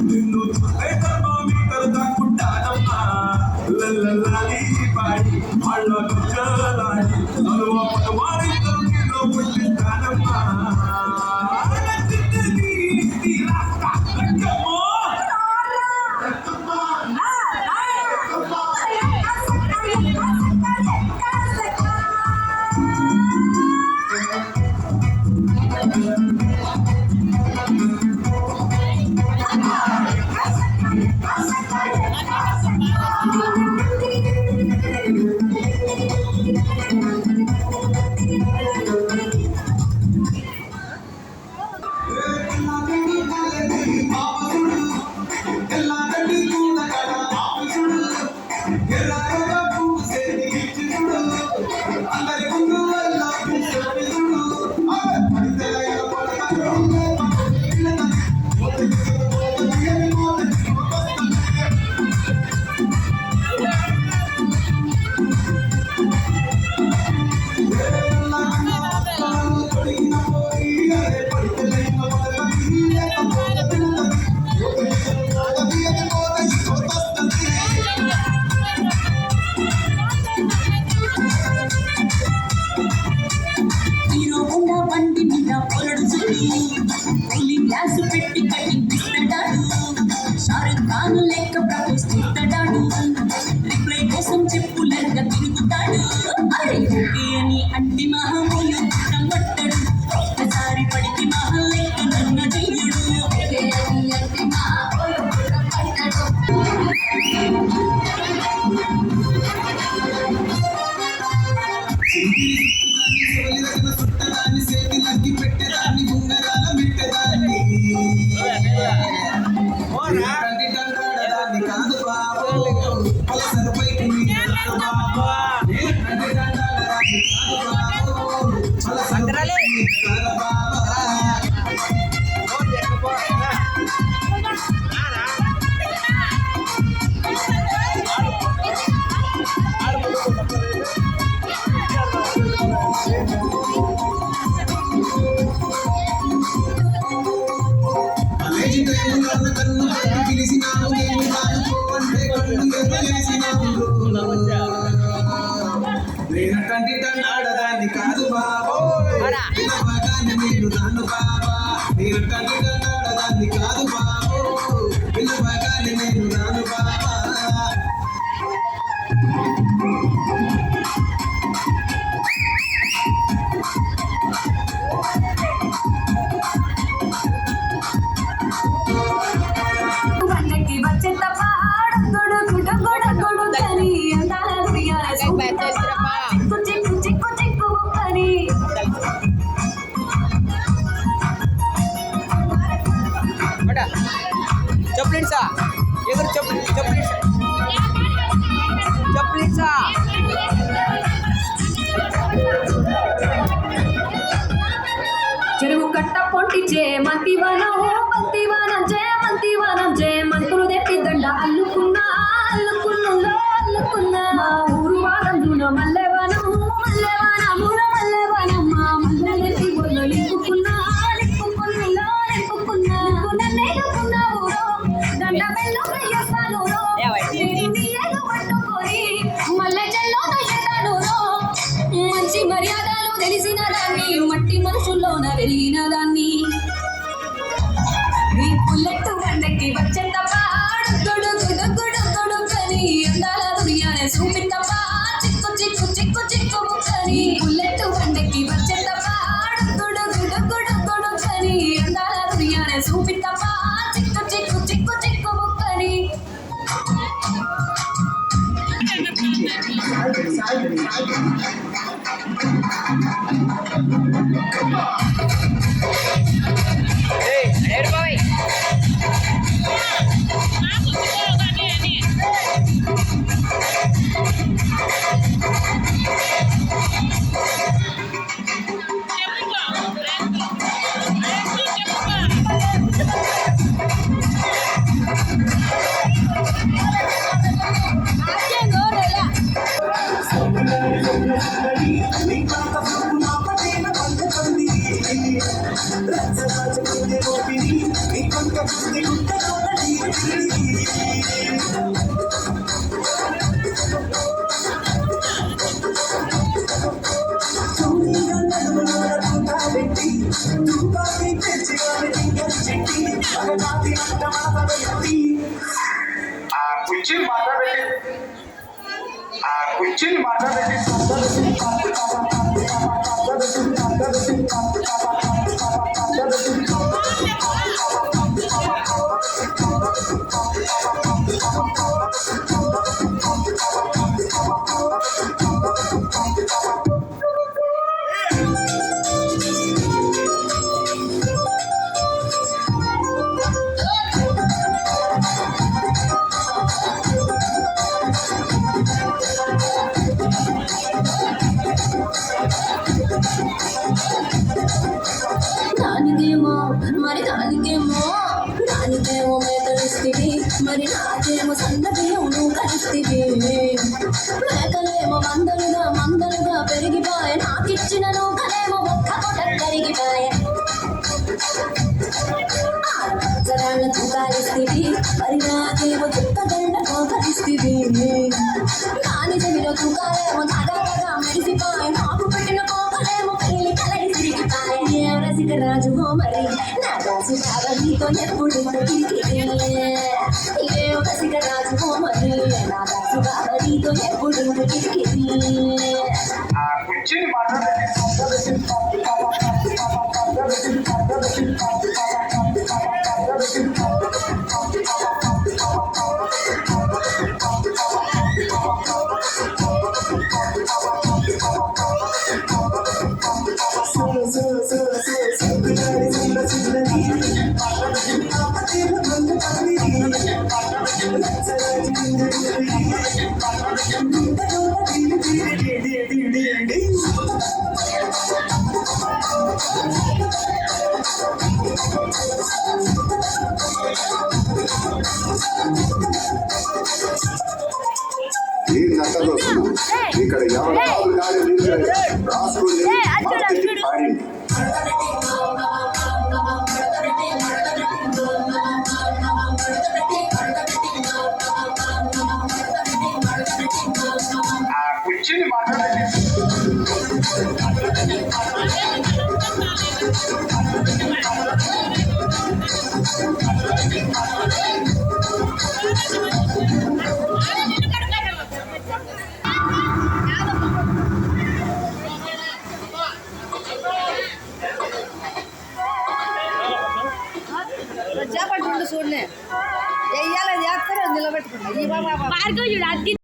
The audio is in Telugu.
నిన్ను థర్మామీటర్ దాక్కుంటానమ్మా లల్లలాలి పాడి వాళ్ళ గుజలాడి అలువ పగవాడి తొలిలో పుట్టిస్తానమ్మా అంటి మహాములు పట్టడు ఒక్కసారి పడికి మహల్లెక్కి నన్ను చెయ్యుడు అంటి మహాములు పట్టడు చుట్టదాన్ని సేటి నగ్గి పెట్టేదాన్ని గుండరాల పెట్టేదాన్ని కాదు బాబు పలసర పైకి బాబా ఆడదాన్ని కాదు బాబా నేను నాను బాబా నేను ఆడదాన్ని కాదు బాబు వినవగానే నేను నాను బాబా चपलीचा एगर चपलीचा చెరువు కట్ట పొంటి జయమంతివనం మంతివనం జయమంతివనం జయమంతులు తెప్పి దండ అల్లుకున్నా మా ఊరు వారందున మల్లెవనం మల్లెవనముల మల్లెవనం మా మల్లెలెత్తి బొల్లు లింపుకున్నా లింపుకున్నా దండ మెల్లు వేస్తాను ఎడతాను రో నేను నీ ఏదో పట్టుకొని మల్లె చెల్లోన ఎడతాను రో మంచి మర్యాదలు తెలిసిన దాన్ని మట్టి మనుషుల్లోన వెలిగిన దాన్ని నీ పుల్లెట్టు బండకి వచ్చేంత పాడు గొడుగొడుగొడుగొడుగని అందాల దునియానే చూపిత్తప్ప చిక్కు చిక్కు చిక్కు చిక్కు ముక్కని పుల్లెట్టు బండకి వచ్చేంత పాడు గొడుగొడుగొడుగొడుగని అందాల దునియానే చూపిత్తప్ప చిక్కు చిక్కు చిక్కు చిక్కు ముక్కని ఏడుకోవై కుర్చీని మాట్లాడండి దానికేమో మేకలిస్తివి మరి నాకేమో సన్నబియ్యం నువ్వు కలిస్తివి మేకలేమో మందలుగా పెరిగిపోయే నాకిచ్చిన నూకలేమో ఒక్క పూట కరిగిపోయే ఆడపచ్చరాళ్ళ తూకాలిస్తివి మరి నాకేమో చుక్కగండకో కలిస్తివి నాని చెవిలో తూకాలేమో తగలగా మెరిసిపోయే నాకు పెట్టిన కోకలేమో పెళ్లి కలడి తిరిగిపోయే ఏ రసిక రాజు మరి నా దాసు బాగా నీతో ఎప్పుడు కిరికిరి ఏ రసిక రాజు మరి నా దాసు బాగా నీతో ఎప్పుడు కిరికిరి కుర్చీని మాట్లాడండి ఇక్కడ ఎవరు రాసుకుని పాడింది కుర్చీని మాట్లాడండి చేపట్టుండు చూడలే వెయ్యాలి చేస్తారు నిలబెట్టుకుంటా ఈ బాబా భార్గవ్ చూడు అతి